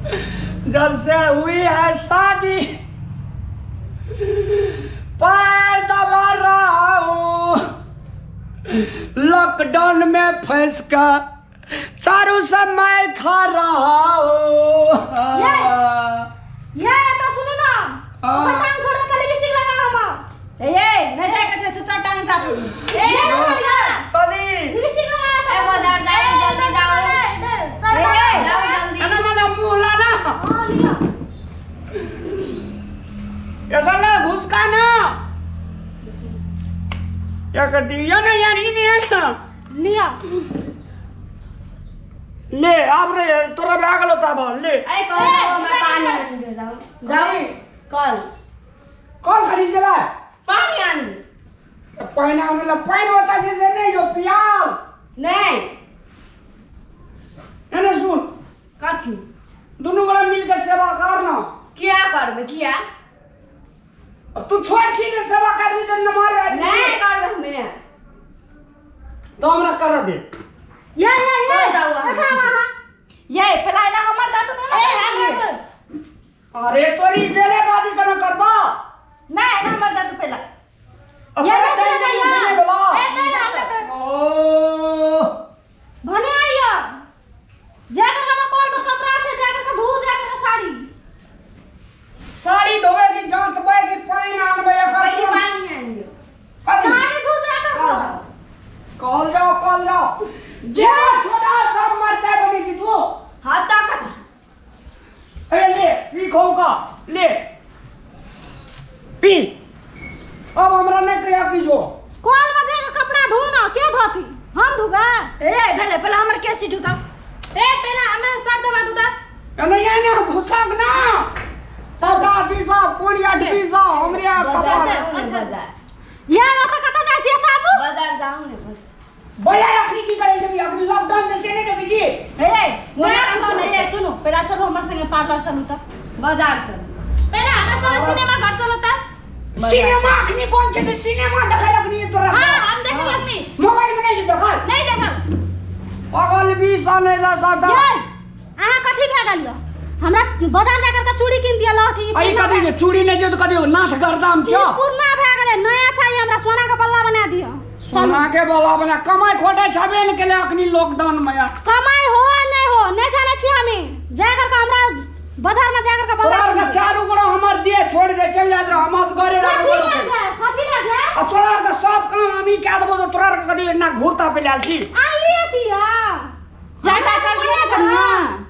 जब से हुई है शादी पैर दबा रहा हूँ, लॉकडाउन में फंस कर चारू समय खा रहा हूँ। ये तो सुनो ना, टांग छोड़ के लिपस्टिक लगा हम। ए नहीं जाए कैसे चुपचाप टांग चाप। ए कदी लिपस्टिक लगा था। ए बाजार जाओ जल्दी जाओ इधर जाओ जल्दी। ना मैंने मुंह लाना। हां लिया। इधर ना घुस का ना। क्या कर दिया ना यार ये नहीं है ना। लिया। ले आप रे तोरा बैग लोता बा ले। ए कल मैं पानी आने दे जाओ जाओ कल कौन खरीद ले पानी आने पानी आने ला पानी होता जैसे नहीं जो पियाल नहीं ना सुन कथी दोनों बड़ा मिलकर सेवा करना। क्या करबे किया तू छोड़ छी ने सेवा करबी तो न मार नहीं करबे हमें तो हमरा कर दे। ये जाओ ये फैलाई ना हमर जात ना। ए अरे तोरी बेले बादी करना करबा नहीं ना हमर जात पहला। ये चल जाइए बोला ए नहीं ओ भने आइया जाकर का कोई कपड़ा से जाकर का धो जाकर का साड़ी धोवे की जांच बे की पानी आनबे पहले कर पानी आने साड़ी धो जाकर कॉल जाओ जे छोटा सब मरचा बनी जी तू हाथ तक ए ले पी खाऊगा ले पी अब हमरा ने कया की जो कौन बजे का कपड़ा धोना क्या धोती हम धोबा। ए पहले पहले हमर के सीट उठा। ए पहले हमरा सर दबा दूदा नहीं है ना भुसक ना सदा जी सब कोड़िया डी सब हमरे बाजार से कपड़ा बाजार ये आता कता जा छी ताबू बाजार जाओ ने बया रखनी की करे जब अभी लॉकडाउन जैसे नहीं देबी की ए मुझे हम नहीं है सुनो पहले चलो हमर संगे पार्लर चलू त बाजार चल पहले हमरा संगे सिनेमा घर चलो त सिनेमा अखनी कौन छे सिनेमा देखै लगनी तोरा। हां हम देख लगनी मोबाइल में नहीं देखल नहीं देखल पागल 20 साल ला साटा ये आहा कथि भे गेलियो हमरा बाजार जाकर का चूड़ी किन दिया लहठी। आई कथि के चूड़ी नहीं जो तो कथि नाथ गर्दाम छ पुरना भे गेले नया चाहिए हमरा सोना का बल्ला बना दियो। सोना के बोला बना कमाई खोटे छबे न केले अखनी लॉकडाउन में कमाई हो नहीं जाने छी हमें जाकर का हमरा बाजार में जाकर का तोरा बल्ला के चारू गोड़ा हमर दिए छोड़ दे चल जा हमस घरे रह कथि ले जाए आ तोरा के सब काम हमी के देबो तो तोरा के कथि ना घूरता पे लाल छी आ लिए थिया चाटा कर लिए कन्या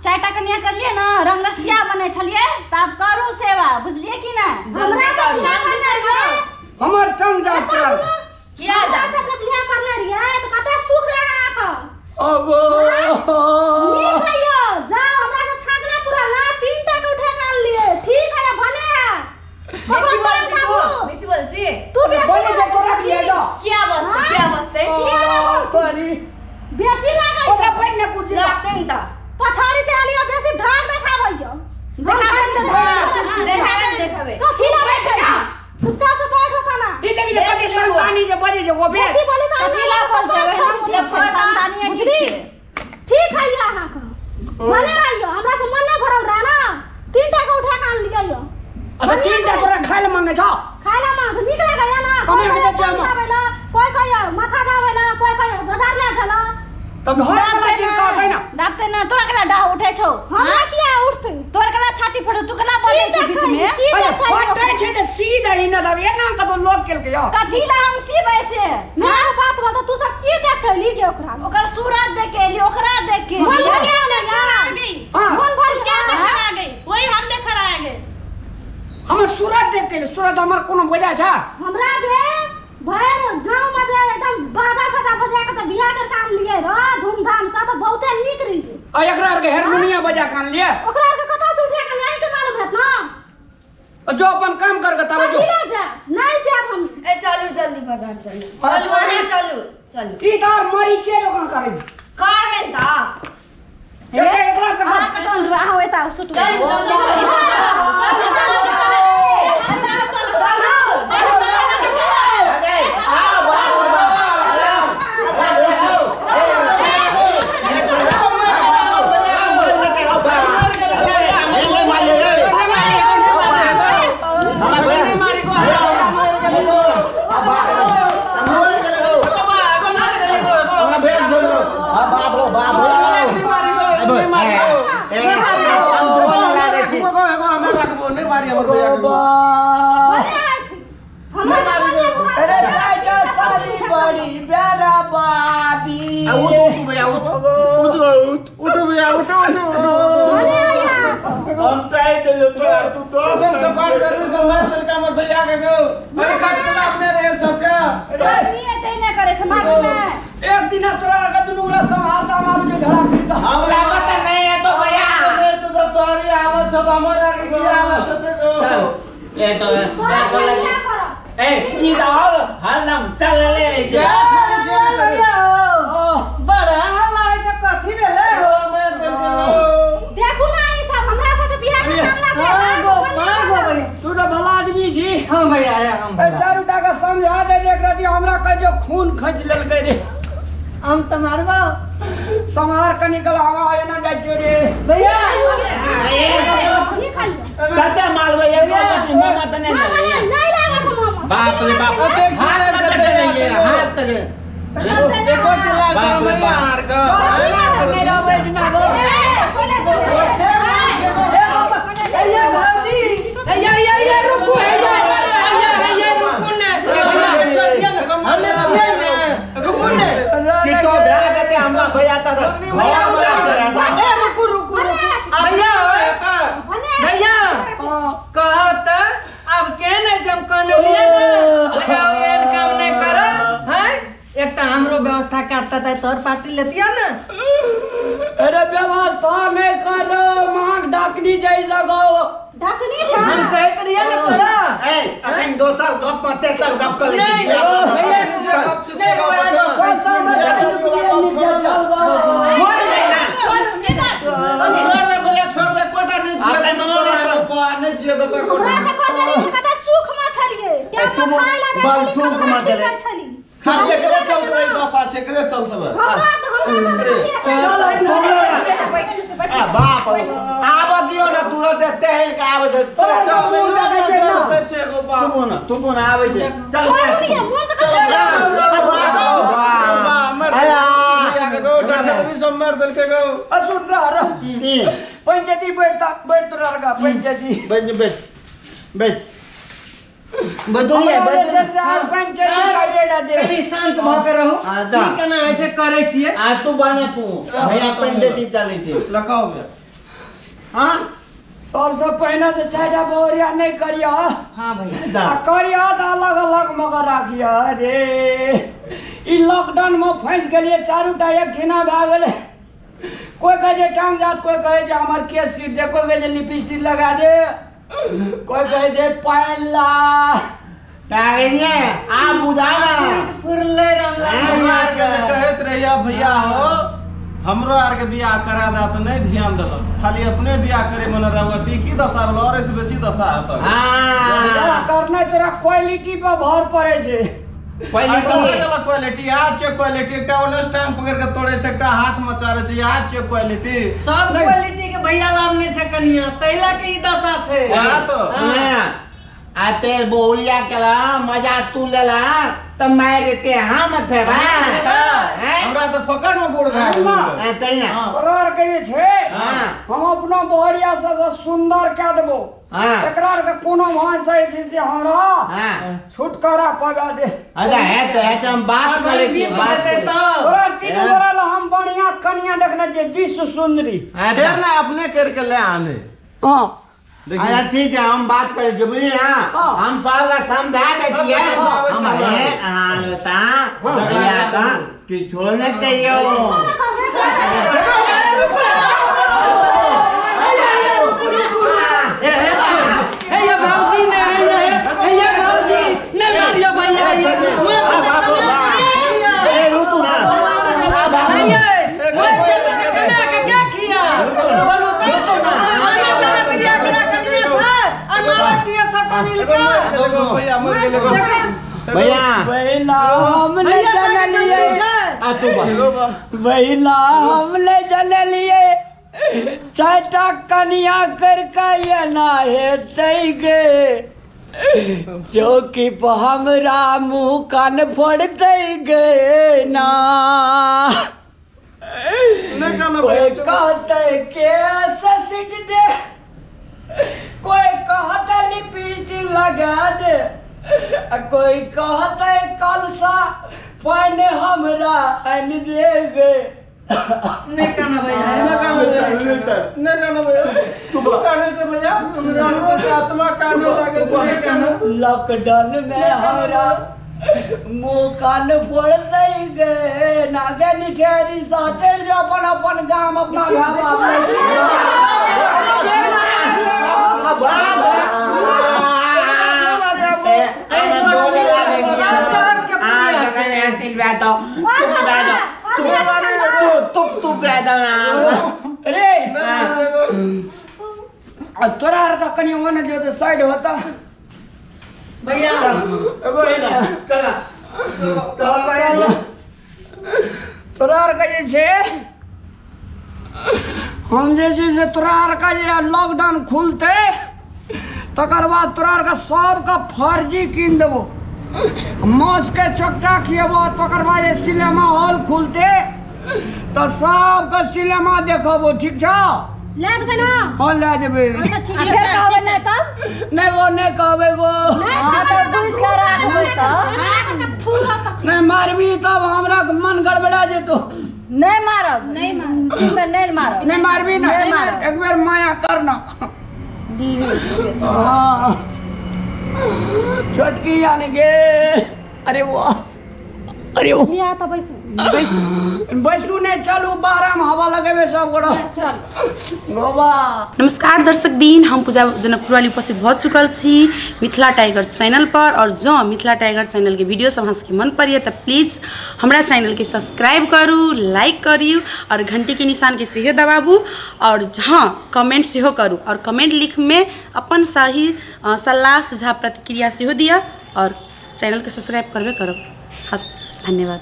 चाटा कन्या कर लिए ना रंग रसिया बने छलिए तब करू सेवा बुझलिए कि ना हमरा से बियाह करना रे हमर चंग जा चल किया जा से जब बियाह करना रे तो कते सुख रहा का ओगो नहीं खाइयो जाओ हमरा से छागना पूरा ना 3 तक उठा कर लिए ठीक है भने है बेसी बोल छी तू भी बोले जे तोरा के जा क्या बसते तोरी बेसी लागल ओकरा पैन ने कुछ लागते न त पछाड़ी से आलियो बेसी धाक देखाबइयो देखाबे कथि ला बैठे चुपचाप से बैठ होता ना ई देखि कथि संतानी जे बजे जे वो बे बेसी बोली तो कथि ला बोलते हो हम ठीक ठीक संतानी ठीक ठीक छै ठीक है यहाँ का भले आइयो हमरा से मन नहीं भरल रहा ना 3 टा के उठा के लियो अच्छा 3 टा तोरा खाइले मांगे छ खाइला मांस निक लागै ना कमे के दे जाम कोई कहियो माथा दाबै ना कोई कहियो बाजार ले चला तो घर वाला चीज का है ना दाबते ना तोरा कला डाह उठे छौ हमरा किया उठते तोर कला छाती फड़ो तू कला बोले छी बीच में अरे फटे छे ने सीधा ही ना दबे ना कतो लोग केल के यो कथि ला हम सीबे से ना बात बता तू सब की देखली के ओकरा ओकर सूरत देख के लिए ओकरा देख के मन भर क्या गया आ गई हां मन भर क्या गया देखा आ गई वही हम देखा आ गए हम सूरत देख के सूरत हमर कोनो वजह छ हमरा जे भैर गांव में जे एकदम बाजा सजा बजा के बियाह के काम लिए र धूमधाम से तो बहुते निक रही आ एकरा के हारमोनिया बजा कान लिए ओकरा के कतो से उठा के नहीं के मालूम है ना जो अपन काम कर के तब जो नहीं जाब हम ए चलू जल्दी बाजार चलू चलू वहां चलू चलू की तार मरी छे लोगन करे करबे ता एकरा से आ कतो रहा होता सुत चल चल चल हम दोनों लागे छी हमें रखबो नहीं मारी हमर भैया अरे चाचा साली बड़ी बेराबादी उठ भैया उठ भैया उठ हम ट्राई चलो तू तो सब के पार करने से मार दल का मत भैया के गो अरे खटला अपने रहे सब का नहीं है तई ना करे समाज में एक दिन तोरा का दुनुगला संभालता हम जो धड़ा फिर का हमला मत नहीं है तो भैया नहीं तो सब तुम्हारी हालत सब हमारा की हालत है तो ये तो ए ई दाल हलम चल ले जा भैया बड़ा हल्ला है तो कथी भेले मैं दिल के देखू ना ई सब हमरा साथे बियाह के मामला के मांगो भैया तू तो भला आदमी छी हां भैया आया हम चारू टाका समझा दे देख रही हमरा कह जो खून खच लेलकै रे हम तो मारबो समार के निकल हवा है ना जाय रे भैया नहीं खाइयो कते मालवे ये कते मामा तने नहीं लागा छ मामा बाप रे बाप हाथ तक ये हाथ तक देखो गिलास में हार का मेरा बेजना गो भैया भाजी भैया रुको भैया रुको ना हमें रुको ना कि तो ब्याह देते हमरा भैया तक रुको भैया भैया कहत अब के नहीं जब कने लिए ना लगाओ एन काम नहीं कर हैं एकटा हमरो व्यवस्था करता था तोर पार्टी लेतिया ना अरे व्यवस्था नहीं करो मांग डाकनी जाई जगो ढकनी छ हम कहत रहिए ना करा ए अखन दो साल गप मते तक गप कर ले नहीं भैया नहीं बड़ा दो सोचा मत नीचे चल गो छोड़ दे भैया छोड़ दे कोटा नहीं जिए नहीं जिए तो कोटा हमरा से कोन नहीं कता सुख में छलिए तुम बल थूक मत दे खाली एकरे चल रही दशा छे एकरे चलते बे बाप आब दियो ना तुरंत तेल का आवे तू बोना आवे दे चल पंचायती बैठता बैठ तो रहा पंचायती कनी शांत भ के रहू केना है जे करे छिए आ तू बने तू भैया पंडित चले थे लगाओ बे हां सबसे पहले तो चाचा बोरिया नहीं करिया हां भैया करिया तो अलग अलग मगर राखिया रे ई लॉकडाउन में फंस गलिए चारू टा एक ठिना भा गेले कोई कहे जे टांग जात कोई कहे जे हमर केस सीट दे कोई कहे जे लिपस्टिक लगा दे कोई कहे जे पायला तागेने आ बुझाना फुरले रामलाल भैया के कहत रहिया भैया हो हमरो आर के बियाह करा दा त नहीं ध्यान देलक खाली अपने बियाह करे मन रहवती की दशा भेल और से बेसी दशा है त हां करना तेरा क्वालिटी पे भर पड़े छे क्वालिटी आज छे क्वालिटी एकटा ओनेस टाइम पकड़ के तोड़े छे एकटा हाथ में चारे छे आज छे क्वालिटी सब क्वालिटी के भैया लावने छे कनिया तैला के ई दशा छे हां तो आते बोलिया केला मजा तू लेला त मारते हम थे बा हमरा त पकड़ में बुड़ गया तैना करार के छे हम अपना बोरिया से सुंदर क देबो एकरा के कोनो भाषा छै से हमरा छुटकारा पावा दे अच्छा है तो हम बात करे की बात तोरा तीन बड़ा हम बढ़िया कन्या देखने जे विश्व सुंदरी देर ना अपने करके ले आने हां अच्छा ठीक है हम बात करें जुबली हम सब का समझा देती है हमारे आनता भैया का कि छोड़ने चाहिए भैया भौजी ने भैया भौजी ने मारियो भैया ए रुतु ना भैया ओए कना के क्या किया बोलो तो क्रिया करा के लिए छ हमारा चिया सटा मिल के भैया मर गेले भैया भैया हमने जान लिए आ तू भैया हमने जान लिए चाटा कनिया करके ये ना है तई गे चौकी पर हमरा मुंह कान फोड़ दई गे ना कोई कहता है कैसा सीट दे, कोई कहता है लिपस्टिक लगा दे, कोई कहता है कलसा पहने हमरा अन दे गए। नहीं कहना भैया लॉकडाउन में हमरा मुँह कान फोड़ दे गए, नागे निठेरी सा चल जो अपन अपन गाँव अपना रे तोरा का कहीं होना जो तो साइड होता भैया तोरा का जे छे हम जे छै से तोरा का जे लॉकडाउन खुलते तकर बाद तोरा का सब का फर्जी किन देबो, मांस के चोकटा खिएबो, तकर बाद सिनेमा हॉल खुलते तो सब का सिनेमा देखबो। ठीक छौ? ले जेबै ना? हाँ ले जेबै। अच्छा ठीक है, फिर कहबै नहीं तब? नहीं वो नहीं कहबै गो। हां तो पुलिस का राखबै त नहीं मारबी तब हमरा मन गड़बड़ा जेतो। नहीं मारब, नहीं मारब, चिंता नहीं मारब, नहीं मारबी ना? नहीं मारब। एक बार माया करना। हाँ छोटकी जाने के। अरे वाह, अरे वाह, लिया तो बैसू बैसू नहीं चलू बाहर में हवा लगे सब गोड़ा चल गोबा। नमस्कार दर्शक बिन, हम पूजा जनकपुर वाली उपस्थित भऽ चुकल छी मिथिला टाइगर चैनल पर। और जो मिथिला टाइगर चैनल के वीडियो सब अहाँ मन पड़िए तो प्लीज़ हमारा चैनल के सब्सक्राइब करू, लाइक करियो और घंटी के निशान के सेहो दबाबू और हाँ कमेंट सेहो करू और कमेंट लिख में अपन सही सलाह सुझाव प्रतिक्रिया सेहो दिया और चैनल के सब्सक्राइब करबे करब। धन्यवाद।